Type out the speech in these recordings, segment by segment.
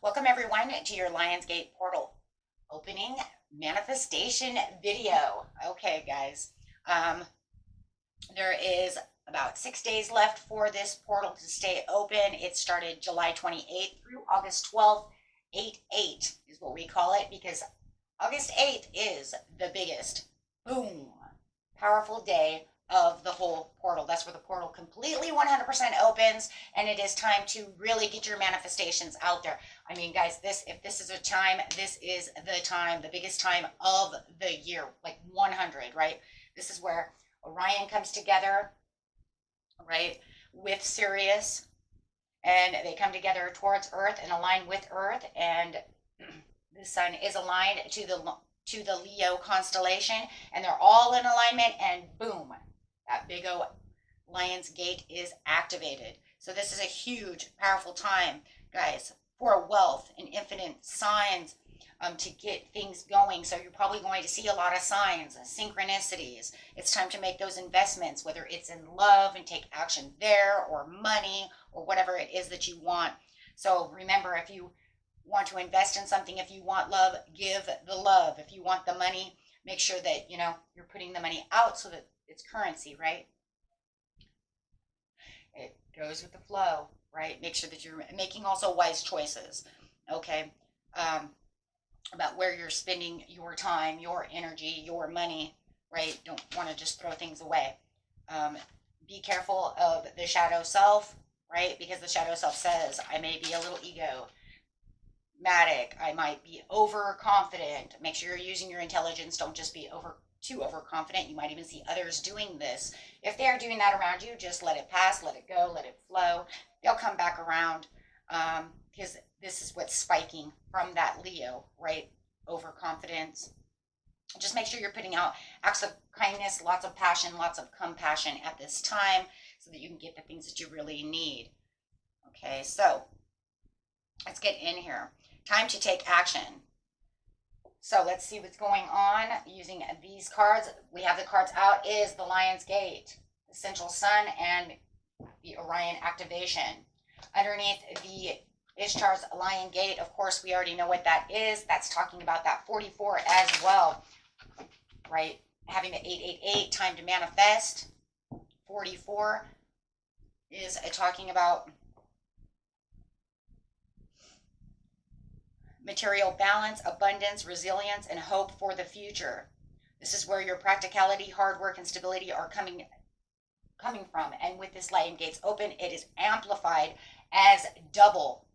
Welcome everyone to your Lionsgate portal opening manifestation video. Okay, guys, there is about 6 days left for this portal to stay open. It started July 28th through August 12th. 8/8 is what we call it because August 8th is the biggest, boom, powerful day of the whole portal. That's where the portal completely 100% opens, and it is time to really get your manifestations out there. I mean, guys, if this is a time, this is the time, the biggest time of the year, like 100, right? This is where Orion comes together, right, with Sirius, and they come together towards Earth and align with Earth, and the sun is aligned to the Leo constellation, and they're all in alignment, and boom, that big O Lion's Gate is activated. So this is a huge, powerful time, guys, for wealth and infinite signs to get things going. So you're probably going to see a lot of signs, synchronicities. It's time to make those investments, whether it's in love and take action there, or money, or whatever it is that you want. So remember, if you want to invest in something, if you want love, give the love. If you want the money, make sure that you're putting the money out so that it's currency, right? It goes with the flow, right? Make sure that you're making also wise choices, okay, about where you're spending your time, your energy, your money, right? Don't want to just throw things away. Be careful of the shadow self, right? Because the shadow self says, I may be a little egomatic, I might be overconfident. Make sure you're using your intelligence. Don't just be too overconfident. You might even see others doing this. If they are doing that around you, just let it pass, let it go, let it flow. They'll come back around, because this is what's spiking from that Leo, right? Overconfidence. Just make sure you're putting out acts of kindness, lots of passion, lots of compassion at this time, so that you can get the things that you really need. Okay, so let's get in here. Time to take action. So let's see what's going on using these cards. We have the cards out is the Lion's Gate, the Central Sun, and the Orion activation. Underneath the Ishtar's Lion Gate, of course, we already know what that is. That's talking about that 44 as well, right? Having the 888, time to manifest. 44 is talking about material balance, abundance, resilience, and hope for the future. This is where your practicality, hard work, and stability are coming from. And with this Lion Gates open, it is amplified as double.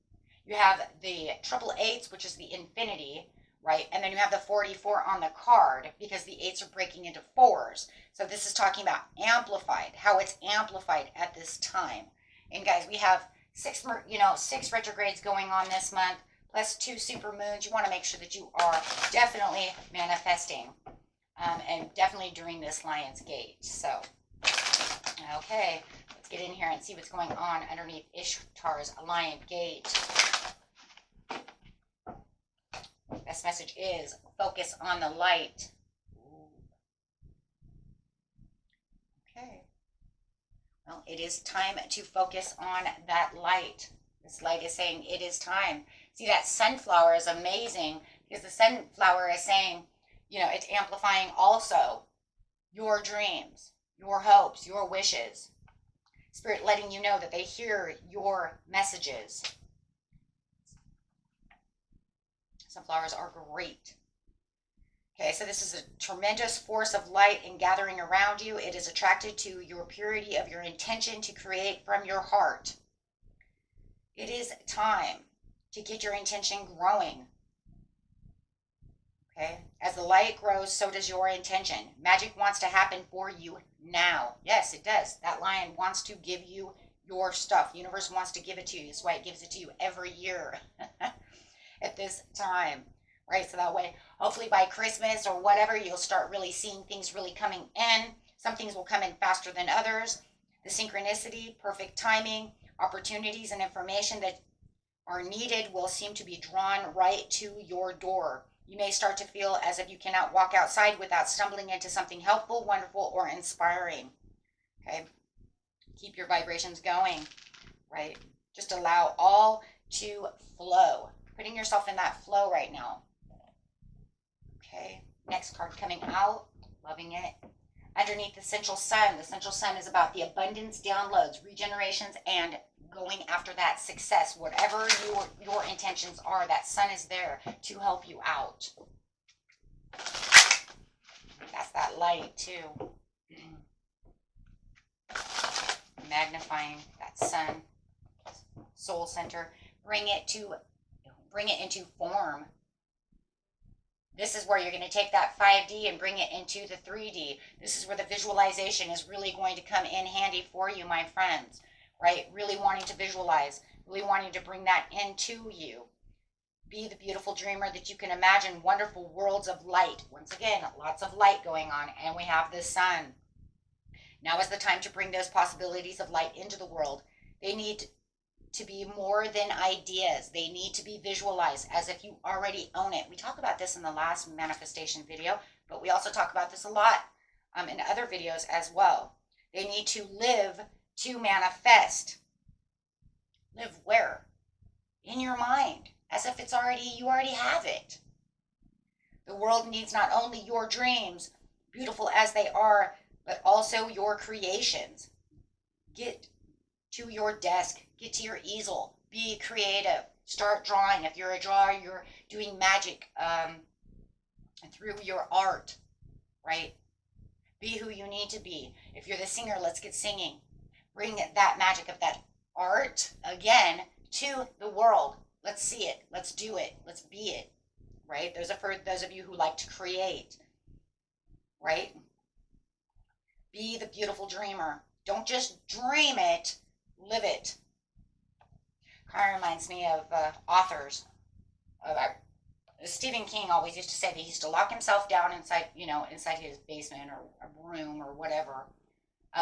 You have the triple eights, which is the infinity, right? And then you have the 44 on the card, because the eights are breaking into fours. So this is talking about amplified, how it's amplified at this time. And guys, we have six retrogrades going on this month, plus 2 super moons. You want to make sure that you are definitely manifesting, and definitely during this Lion's Gate. So, okay, let's get in here and see what's going on underneath Ishtar's Lion Gate. This message is focus on the light. Okay. Well, it is time to focus on that light. This light is saying it is time. See, that sunflower is amazing, because the sunflower is saying, it's amplifying also your dreams, your hopes, your wishes. Spirit letting you know that they hear your messages. Sunflowers are great. Okay, so this is a tremendous force of light and gathering around you. It is attracted to your purity of your intention to create from your heart. It is time to get your intention growing. Okay, as the light grows, so does your intention. Magic wants to happen for you now. Yes, it does. That lion wants to give you your stuff. The universe wants to give it to you. That's why it gives it to you every year at this time, right? So that way, hopefully by Christmas or whatever, you'll start really seeing things really coming in. Some things will come in faster than others. The synchronicity, perfect timing, opportunities and information that are needed will seem to be drawn right to your door. You may start to feel as if you cannot walk outside without stumbling into something helpful, wonderful, or inspiring. Okay, keep your vibrations going, right? Just allow all to flow. putting yourself in that flow right now. Okay, next card coming out, loving it. Underneath the central sun is about the abundance, downloads, regenerations, and going after that success. Whatever your intentions are, that sun is there to help you out. That's that light too. Magnifying that sun, soul center. Bring it into form. This is where you're going to take that 5D and bring it into the 3D. This is where the visualization is really going to come in handy for you, my friends, right? Really wanting to visualize, really wanting to bring that into you. Be the beautiful dreamer that you can imagine, wonderful worlds of light. Once again, lots of light going on, and we have the sun. Now is the time to bring those possibilities of light into the world. They need to be more than ideas. They need to be visualized as if you already own it. We talk about this in the last manifestation video, but we also talk about this a lot in other videos as well. They need to live to manifest. Live where? In your mind, as if it's you already have it. The world needs not only your dreams, beautiful as they are, but also your creations. Get to your desk, get to your easel, be creative, start drawing. If you're a drawer, you're doing magic through your art, right? Be who you need to be. If you're the singer, let's get singing. Bring that magic of that art again to the world. Let's see it. Let's do it. Let's be it, right? Those are for those of you who like to create, right? Be the beautiful dreamer. Don't just dream it, live it. Kind of reminds me of authors. Stephen King always used to say that he used to lock himself down inside his basement or a room or whatever,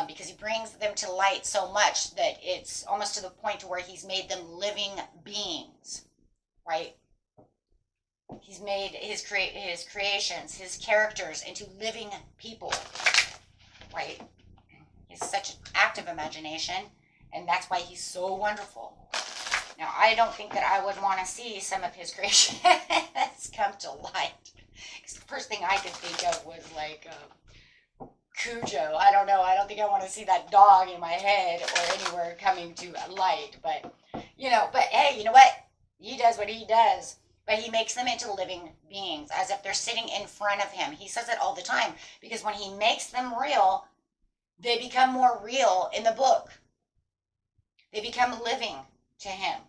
because he brings them to light so much that it's almost to the point to where he's made them living beings, right? He's made his creations, his characters into living people, right? He has such an active imagination, and that's why he's so wonderful. Now, I don't think that I would want to see some of his creations come to light. Because the first thing I could think of was like Cujo. I don't know. I don't think I want to see that dog in my head or anywhere coming to light. But hey, you know what? He does what he does. But he makes them into living beings as if they're sitting in front of him. He says it all the time because when he makes them real, they become more real in the book. They become living to him.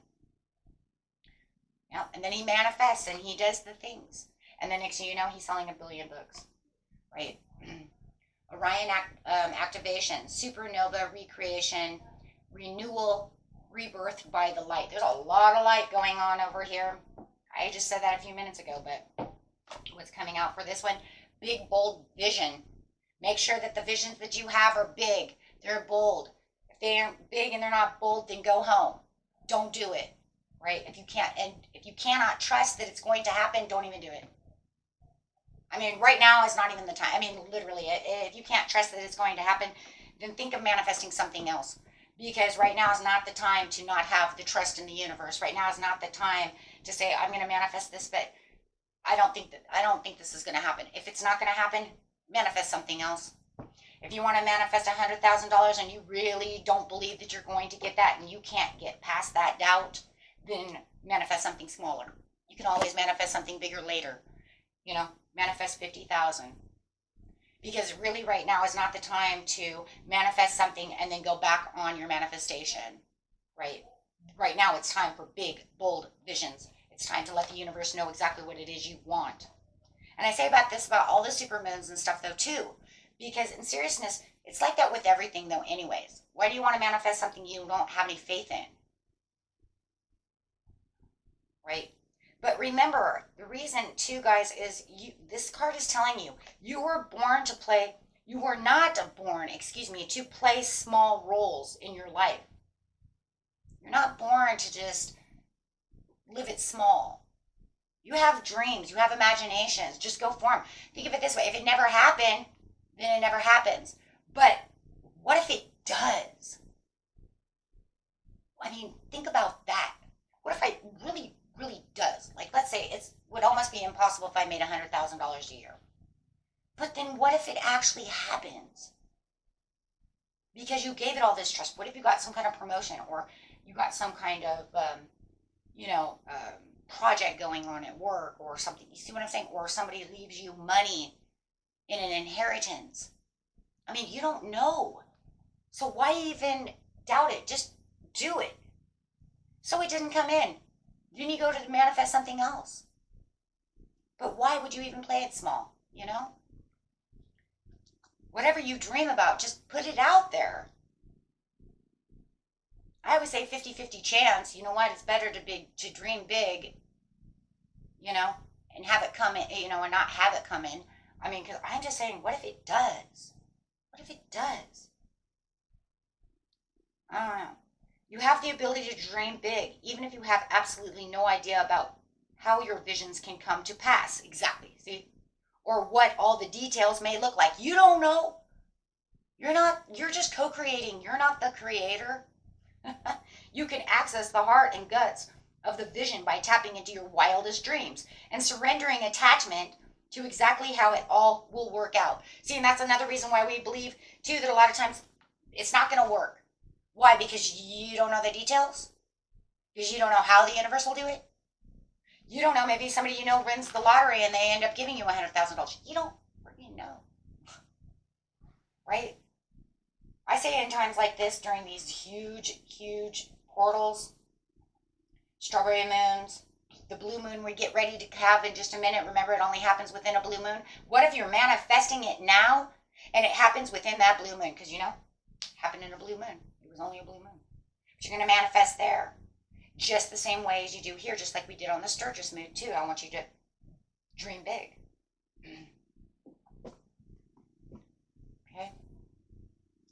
Yeah, and then he manifests and he does the things. And then next thing you know, he's selling 1 billion books. Right? Orion activation, supernova recreation, renewal, rebirth by the light. There's a lot of light going on over here. I just said that a few minutes ago, but what's coming out for this one? Big, bold vision. Make sure that the visions that you have are big. They're bold. If they aren't big and they're not bold, then go home. Don't do it, right? If you cannot trust that it's going to happen, don't even do it. I mean, right now is not even the time. I mean, literally, if you can't trust that it's going to happen, then think of manifesting something else. Because right now is not the time to not have the trust in the universe. Right now is not the time to say, I'm going to manifest this, but I don't think this is going to happen. If it's not going to happen, manifest something else. If you want to manifest $100,000 and you really don't believe that you're going to get that and you can't get past that doubt, then manifest something smaller. You can always manifest something bigger later. Manifest 50,000. Because really right now is not the time to manifest something and then go back on your manifestation, right? Right now it's time for big, bold visions. It's time to let the universe know exactly what it is you want. And I say about all the supermoons and stuff though too, because in seriousness, it's like that with everything though anyways. Why do you want to manifest something you don't have any faith in? Right? But remember, the reason too, guys, is this card is telling you, you were not born to play small roles in your life. You're not born to just live it small. You have dreams, you have imaginations, just go for them. Think of it this way, if it never happened, then it never happens. But what if it does? I mean, think about that. What if it really, really does? impossible if I made $100,000 a year. But then what if it actually happens? Because you gave it all this trust. What if you got some kind of promotion, or you got some kind of, project going on at work or something? You see what I'm saying? Or somebody leaves you money in an inheritance. I mean, you don't know. So why even doubt it? Just do it. So it didn't come in. Then you go to manifest something else. But why would you even play it small? Whatever you dream about, just put it out there. I always say 50-50 chance. You know what? It's better to dream big, and have it come in, and not have it come in. I mean, because I'm just saying, what if it does? What if it does? I don't know. You have the ability to dream big, even if you have absolutely no idea about how your visions can come to pass. Exactly. See? Or what all the details may look like. You don't know. You're just co-creating. You're not the creator. You can access the heart and guts of the vision by tapping into your wildest dreams and surrendering attachment to exactly how it all will work out. See, and that's another reason why we believe, too, that a lot of times it's not going to work. Why? Because you don't know the details? Because you don't know how the universe will do it? You don't know. Maybe somebody wins the lottery and they end up giving you $100,000. You don't freaking know. Right? I say in times like this, during these huge, huge portals, strawberry moons, the blue moon we get ready to have in just a minute. Remember, it only happens within a blue moon. What if you're manifesting it now and it happens within that blue moon? Because, it happened in a blue moon. It was only a blue moon. But you're going to manifest there just the same way as you do here, just like we did on the Sturgis moon, too. I want you to dream big. Okay?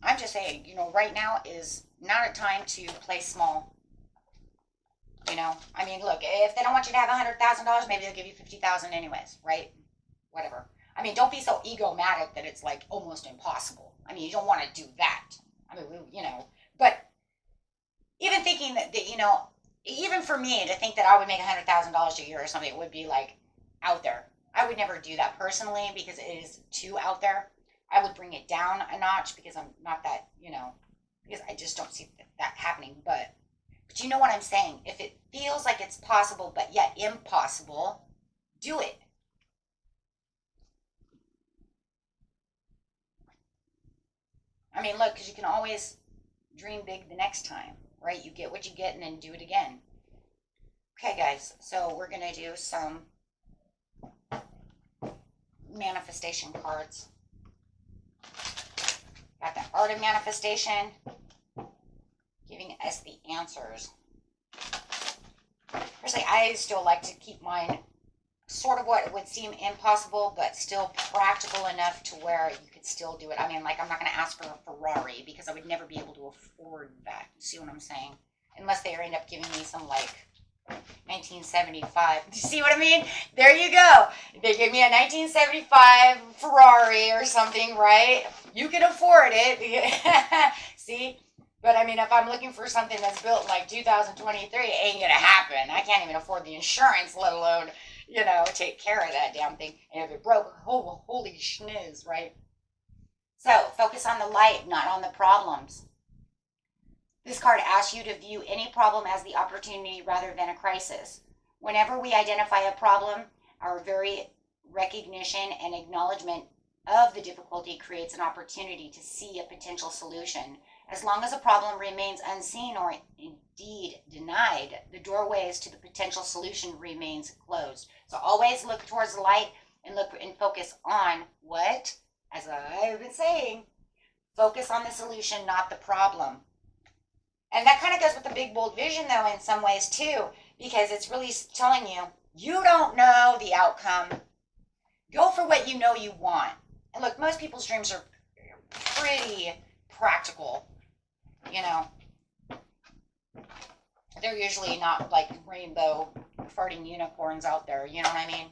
I'm just saying, right now is not a time to play small. I mean, look, if they don't want you to have $100,000, maybe they'll give you $50,000 anyways, right? Whatever. I mean, don't be so egomatic that it's like almost impossible. I mean, you don't want to do that. I mean, but even thinking that even for me to think that I would make $100,000 a year or something, it would be like out there. I would never do that personally because it is too out there. I would bring it down a notch because I'm not that, because I just don't see that happening. But you know what I'm saying? If it feels like it's possible but yet impossible, do it. I mean, look, because you can always dream big the next time, right? You get what you get and then do it again. Okay, guys, so we're going to do some manifestation cards. Got the Art of Manifestation, giving us the answers. Personally, I still like to keep mine sort of what would seem impossible, but still practical enough to where you could still do it. I mean, like, I'm not going to ask for a Ferrari because I would never be able to afford that. You see what I'm saying? Unless they end up giving me some, like, 1975. You see what I mean? There you go. They give me a 1975 Ferrari or something, right? You can afford it. See? But I mean, if I'm looking for something that's built like 2023, it ain't gonna happen. I can't even afford the insurance, let alone, take care of that damn thing. And if it broke, holy schniz, right? So, focus on the light, not on the problems. This card asks you to view any problem as the opportunity rather than a crisis. Whenever we identify a problem, our very recognition and acknowledgement of the difficulty creates an opportunity to see a potential solution. As long as a problem remains unseen or indeed denied, the doorways to the potential solution remains closed. So always look towards the light and look and focus on what? As I've been saying, focus on the solution, not the problem. And that kind of goes with the big, bold vision, though, in some ways, too, because it's really telling you, you don't know the outcome. Go for what you know you want. And look, most people's dreams are pretty practical, They're usually not like rainbow farting unicorns out there, you know what I mean?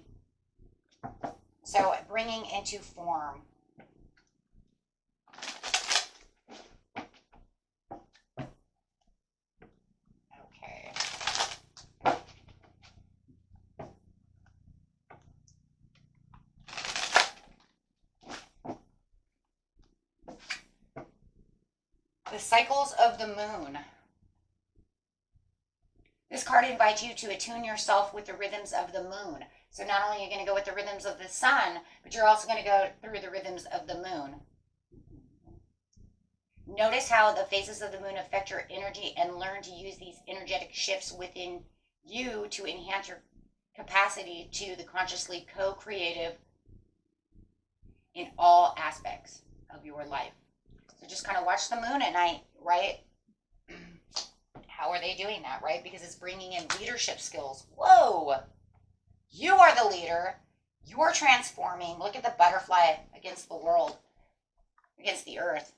So bringing into form. cycles of the moon. This card invites you to attune yourself with the rhythms of the moon. So not only are you going to go with the rhythms of the sun, but you're also going to go through the rhythms of the moon. Notice how the phases of the moon affect your energy and learn to use these energetic shifts within you to enhance your capacity to the consciously co-creative in all aspects of your life. So just kind of watch the moon at night, right? How are they doing that, right? Because it's bringing in leadership skills. Whoa! You are the leader. You're transforming. Look at the butterfly against the world, against the earth.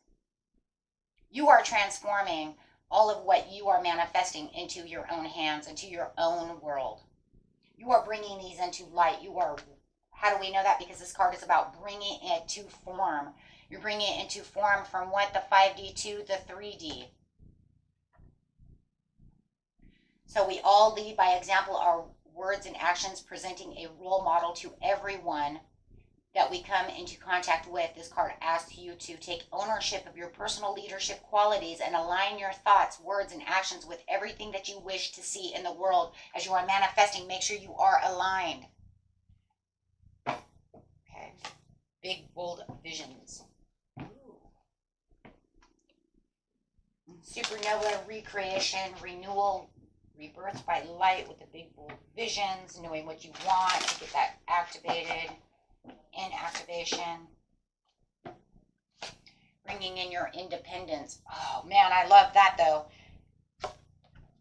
You are transforming all of what you are manifesting into your own hands, into your own world. You are bringing these into light. You are, how do we know that? Because this card is about bringing it to form. You're bringing it into form from what? The 5D to the 3D. So we all lead by example, our words and actions, presenting a role model to everyone that we come into contact with. This card asks you to take ownership of your personal leadership qualities and align your thoughts, words, and actions with everything that you wish to see in the world. As you are manifesting, make sure you are aligned. Okay. Big, bold visions. Ooh. Supernova, recreation, renewal, rebirth by light with the big, bold visions, knowing what you want to get that activated. In activation, bringing in your independence. Oh man, I love that though.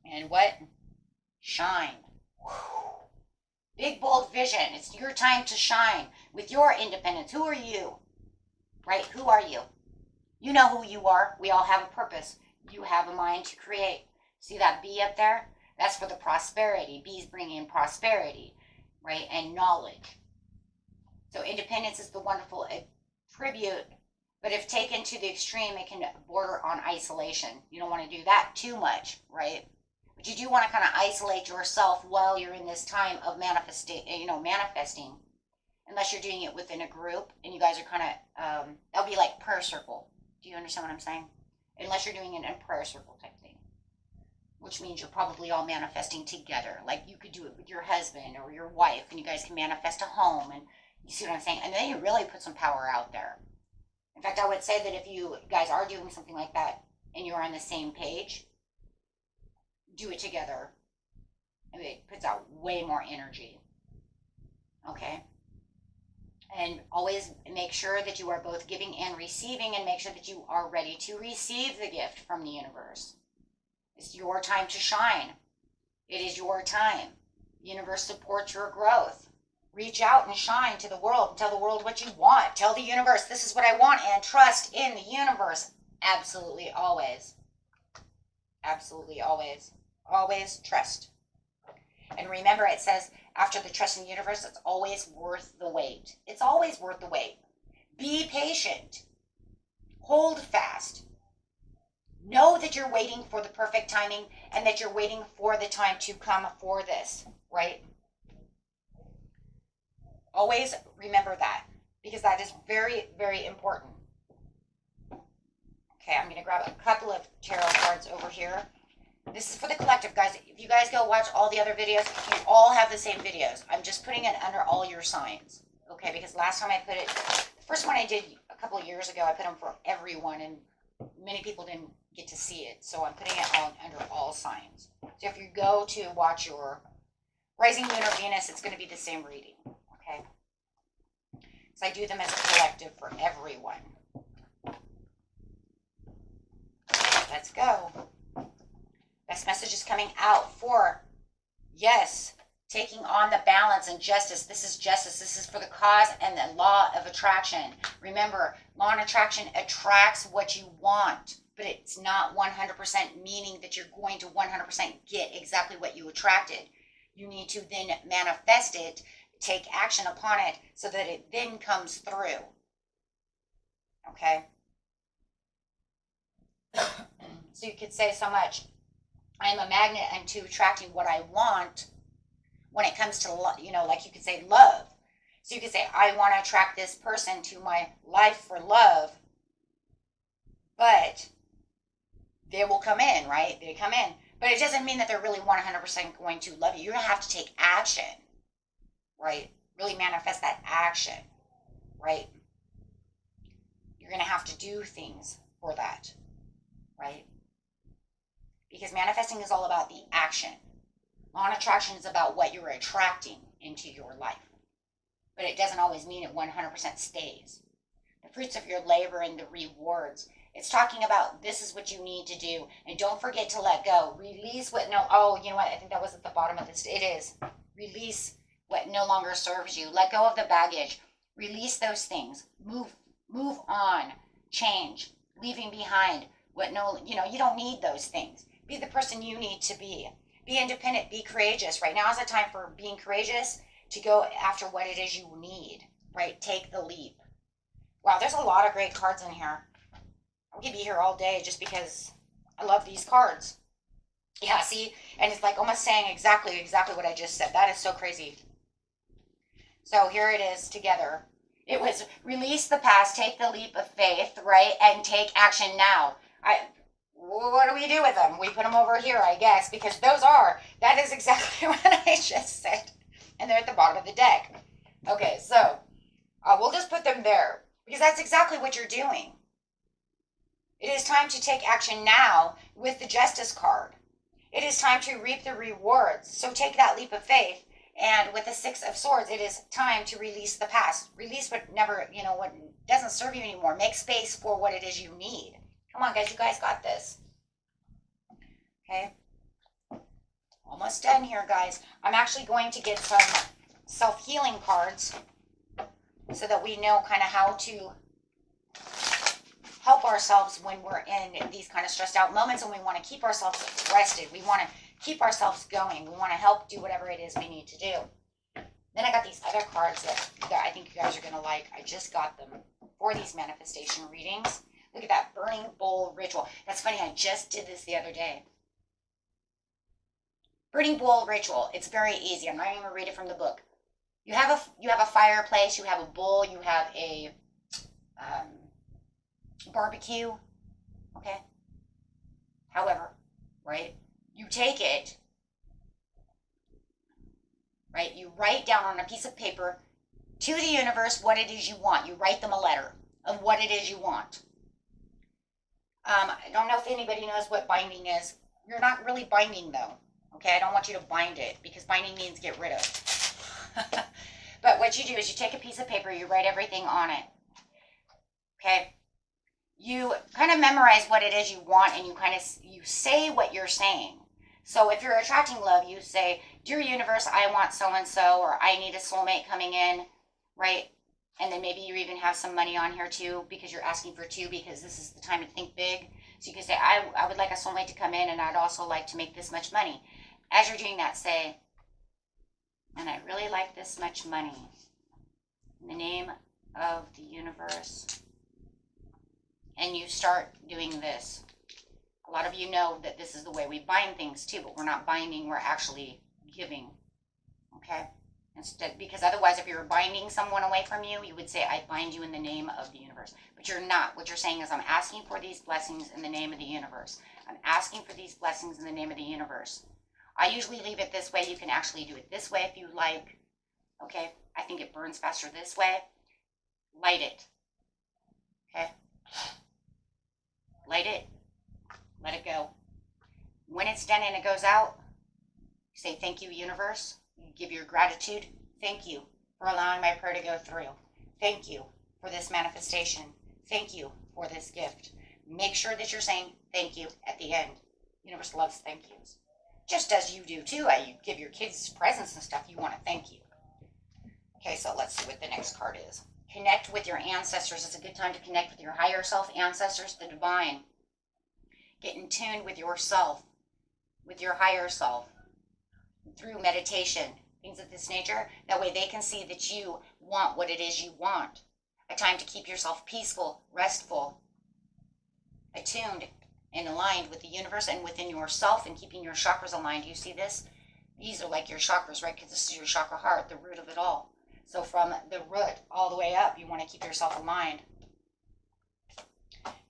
And what? Shine. Whew. Big bold vision. It's your time to shine with your independence. Who are you? Right? Who are you? You know who you are. We all have a purpose. You have a mind to create. See that bee up there? That's for the prosperity. Bees bring in prosperity, right? And knowledge. So independence is the wonderful attribute, but if taken to the extreme, it can border on isolation. You don't want to do that too much, right? But you do want to kind of isolate yourself while you're in this time of manifesting, unless you're doing it within a group and you guys are kind of, that'll be like prayer circle. Do you understand what I'm saying? Unless you're doing it in a prayer circle type thing, which means you're probably all manifesting together. Like you could do it with your husband or your wife and you guys can manifest a home, and you see what I'm saying? And then you really put some power out there. In fact, I would say that if you guys are doing something like that and you're on the same page, do it together. I mean, it puts out way more energy. Okay? And always make sure that you are both giving and receiving, and make sure that you are ready to receive the gift from the universe. It's your time to shine. It is your time. The universe supports your growth. Reach out and shine to the world and tell the world what you want. Tell the universe, this is what I want, and trust in the universe. Absolutely, always. Absolutely, always. Always trust. And remember, it says, after the trust in the universe, it's always worth the wait. It's always worth the wait. Be patient. Hold fast. Know that you're waiting for the perfect timing and that you're waiting for the time to come for this, right? Always remember that, because that is very, very important. Okay, I'm going to grab a couple of tarot cards over here. This is for the collective, guys. If you guys go watch all the other videos, you all have the same videos. I'm just putting it under all your signs, okay? Because last time I put it, the first one I did a couple of years ago, I put them for everyone, and many people didn't get to see it. So I'm putting it all under all signs. So if you go to watch your rising moon or Venus, it's going to be the same reading. Okay, so I do them as a collective for everyone. Let's go. Best message is coming out for, yes, taking on the balance and justice. This is justice. This is for the cause and the law of attraction. Remember, law of attraction attracts what you want, but it's not 100% meaning that you're going to 100% get exactly what you attracted. You need to then manifest it, take action upon it so that it then comes through. Okay? So you could say so much, I am a magnet unto attracting what I want when it comes to, like you could say love. So you could say, I want to attract this person to my life for love, but they will come in, right? They come in. But it doesn't mean that they're really 100% going to love you. You're going to have to take action, right? Really manifest that action, right? You're going to have to do things for that, right? Because manifesting is all about the action. Law of attraction is about what you're attracting into your life. But it doesn't always mean it 100% stays. The fruits of your labor and the rewards. It's talking about this is what you need to do. And don't forget to let go. Release what you know what? I think that was at the bottom of this. It is. Release what no longer serves you. Let go of the baggage. Release those things. Move on. Change. Leaving behind what you don't need those things. Be the person you need to be. Be independent. Be courageous. Right now is the time for being courageous to go after what it is you need. Right? Take the leap. Wow, there's a lot of great cards in here. I'm going to be here all day just because I love these cards. Yeah, see? And it's like almost saying exactly what I just said. That is so crazy. So here it is together. It was release the past, take the leap of faith, right? And take action now. What do we do with them? We put them over here, I guess, because that is exactly what I just said. And they're at the bottom of the deck. Okay, so we'll just put them there because that's exactly what you're doing. It is time to take action now with the Justice card. It is time to reap the rewards. So take that leap of faith. And with the Six of Swords, it is time to release the past. Release what what doesn't serve you anymore. Make space for what it is you need. Come on, guys. You guys got this. Okay. Almost done here, guys. I'm actually going to get some self-healing cards so that we know kind of how to help ourselves when we're in these kind of stressed out moments, and we want to keep ourselves rested. We want to keep ourselves going. We want to help do whatever it is we need to do. Then I got these other cards that I think you guys are going to like. I just got them for these manifestation readings. Look at that burning bowl ritual. That's funny. I just did this the other day. Burning bowl ritual. It's very easy. I'm not even going to read it from the book. You have a fireplace. You have a bowl. You have a barbecue. Okay. However, right? You take it, right? You write down on a piece of paper to the universe what it is you want. You write them a letter of what it is you want. I don't know if anybody knows what binding is. You're not really binding though. Okay, I don't want you to bind it because binding means get rid of. But what you do is you take a piece of paper, you write everything on it. Okay? You kind of memorize what it is you want, and you say what you're saying. So if you're attracting love, you say, "Dear universe, I want so-and-so," or "I need a soulmate coming in," right? And then maybe you even have some money on here too because you're asking for two because this is the time to think big. So you can say, I would like a soulmate to come in, and I'd also like to make this much money. As you're doing that, say, "And I really like this much money. In the name of the universe." And you start doing this. A lot of you know that this is the way we bind things too, but we're not binding, we're actually giving. Okay? Instead, because otherwise, if you were binding someone away from you, you would say, "I bind you in the name of the universe." But you're not. What you're saying is, "I'm asking for these blessings in the name of the universe. I'm asking for these blessings in the name of the universe." I usually leave it this way. You can actually do it this way if you like. Okay? I think it burns faster this way. Light it. Okay? Light it. Let it go. When it's done and it goes out, you say, "Thank you, universe." You give your gratitude. "Thank you for allowing my prayer to go through. Thank you for this manifestation. Thank you for this gift." Make sure that you're saying thank you at the end. Universe loves thank yous. Just as you do too. You give your kids presents and stuff, you want to thank you. Okay, so let's see what the next card is. Connect with your ancestors. It's a good time to connect with your higher self, ancestors, the divine. Get in tune with yourself, with your higher self, through meditation, things of this nature. That way they can see that you want what it is you want. A time to keep yourself peaceful, restful, attuned, and aligned with the universe and within yourself, and keeping your chakras aligned. You see this? These are like your chakras, right? Because this is your chakra heart, the root of it all. So from the root all the way up, you want to keep yourself aligned.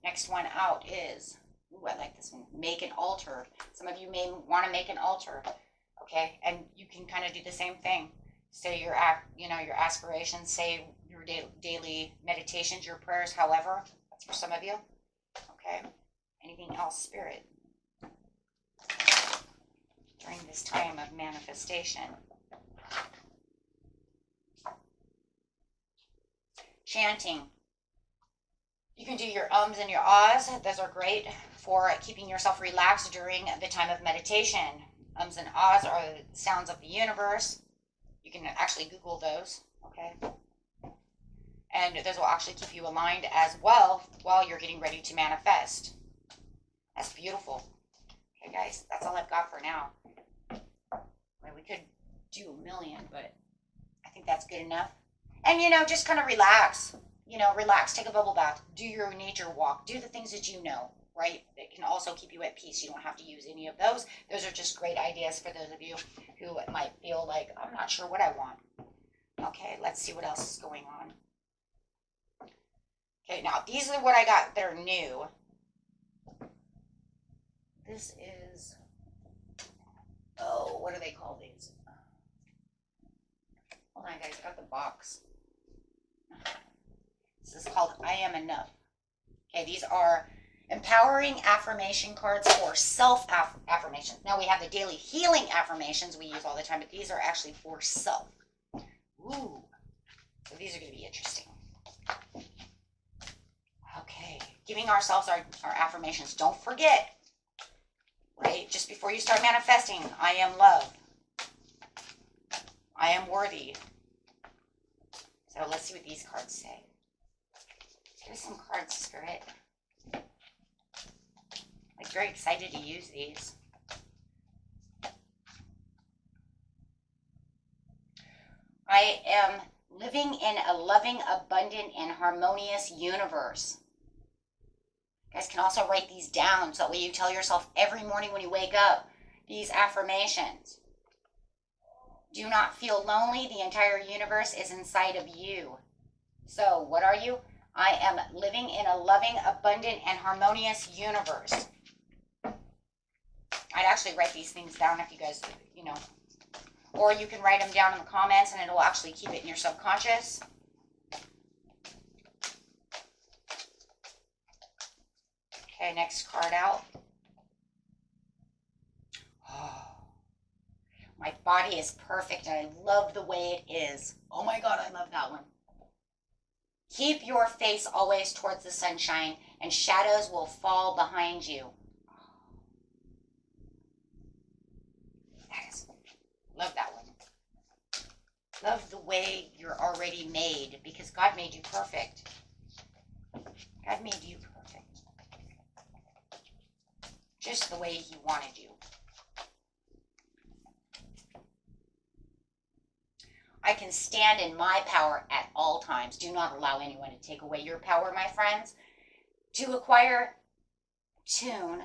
Next one out is Ooh, I like this one. Make an altar. Some of you may want to make an altar, okay? And you can kind of do the same thing. Say your your aspirations. Say your daily meditations, your prayers. However, that's for some of you. Okay. Anything else, Spirit? During this time of manifestation. Chanting. You can do your ums and your ahs. Those are great for keeping yourself relaxed during the time of meditation. Ums and ahs are the sounds of the universe. You can actually Google those, okay? And those will actually keep you aligned as well while you're getting ready to manifest. That's beautiful. Okay, guys, that's all I've got for now. I mean, we could do a million, but I think that's good enough. And, just kind of relax. Relax, take a bubble bath, do your nature walk, do the things that you know, right? That can also keep you at peace. You don't have to use any of those. Those are just great ideas for those of you who might feel like, I'm not sure what I want. Okay, let's see what else is going on. Okay, now these are what I got that are new. This is, what do they call these? Hold on, guys, I got the box. This is called I Am Enough. Okay, these are empowering affirmation cards for self-affirmations. Now we have the daily healing affirmations we use all the time, but these are actually for self. Ooh, so these are going to be interesting. Okay, giving ourselves our affirmations. Don't forget, right, just before you start manifesting, I am love. I am worthy. So let's see what these cards say. Here's some cards, Spirit. I'm very excited to use these. I am living in a loving, abundant, and harmonious universe. You guys can also write these down so that way you tell yourself every morning when you wake up these affirmations. Do not feel lonely. The entire universe is inside of you. So, what are you? I am living in a loving, abundant, and harmonious universe. I'd actually write these things down if you guys, or you can write them down in the comments and it'll actually keep it in your subconscious. Okay, next card out. Oh, my body is perfect and I love the way it is. Oh my God, I love that one. Keep your face always towards the sunshine, and shadows will fall behind you. Love that one. Love the way you're already made, because God made you perfect. God made you perfect. Just the way He wanted you. I can stand in my power at all times. Do not allow anyone to take away your power, my friends. To acquire tune.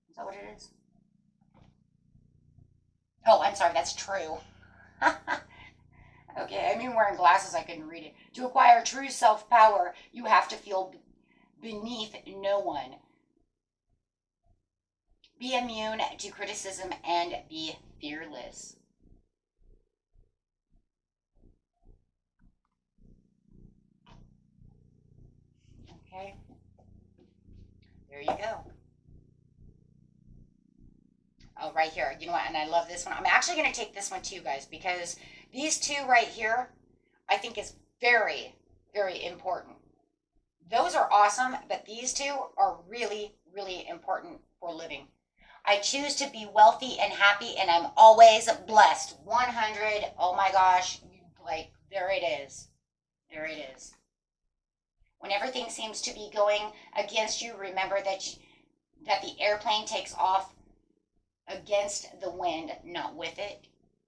Is that what it is? Oh, I'm sorry, that's true. Okay, I mean wearing glasses, I couldn't read it. To acquire true self-power, you have to feel beneath no one. Be immune to criticism and be fearless. Okay, there you go. Oh, right here. You know what? And I love this one. I'm actually going to take this one too, guys, because these two right here, I think is very, very important. Those are awesome, but these two are really, really important for living. I choose to be wealthy and happy, and I'm always blessed. 100. Oh my gosh. Like, there it is. There it is. When everything seems to be going against you, remember that the airplane takes off against the wind, not with it.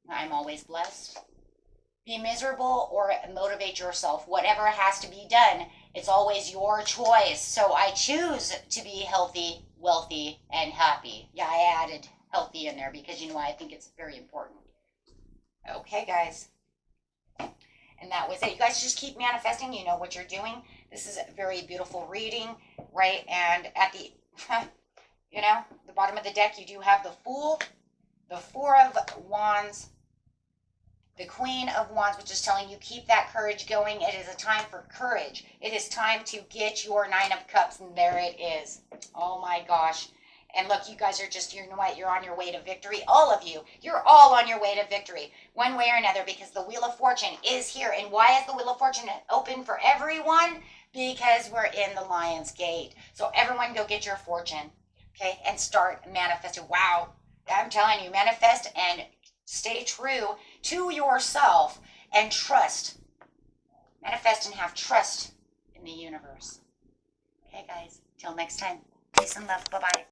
I'm always blessed. Be miserable or motivate yourself. Whatever has to be done, it's always your choice. So I choose to be healthy, wealthy, and happy. Yeah, I added healthy in there because I think it's very important. Okay, guys. And that was it. You guys just keep manifesting. You know what you're doing. This is a very beautiful reading, right? And at the You know, the bottom of the deck, you do have the Fool, the Four of Wands, the Queen of Wands, which is telling you keep that courage going. It is a time for courage. It is time to get your Nine of Cups, and there it is. Oh my gosh. And look, you guys are just, you know what, you're on your way to victory. All of you, you're all on your way to victory, one way or another, because the Wheel of Fortune is here. And why is the Wheel of Fortune open for everyone? Because we're in the Lion's Gate. So everyone go get your fortune, okay, and start manifesting. Wow, I'm telling you, manifest and stay true to yourself and trust. Manifest and have trust in the universe. Okay, guys, till next time. Peace and love. Bye-bye.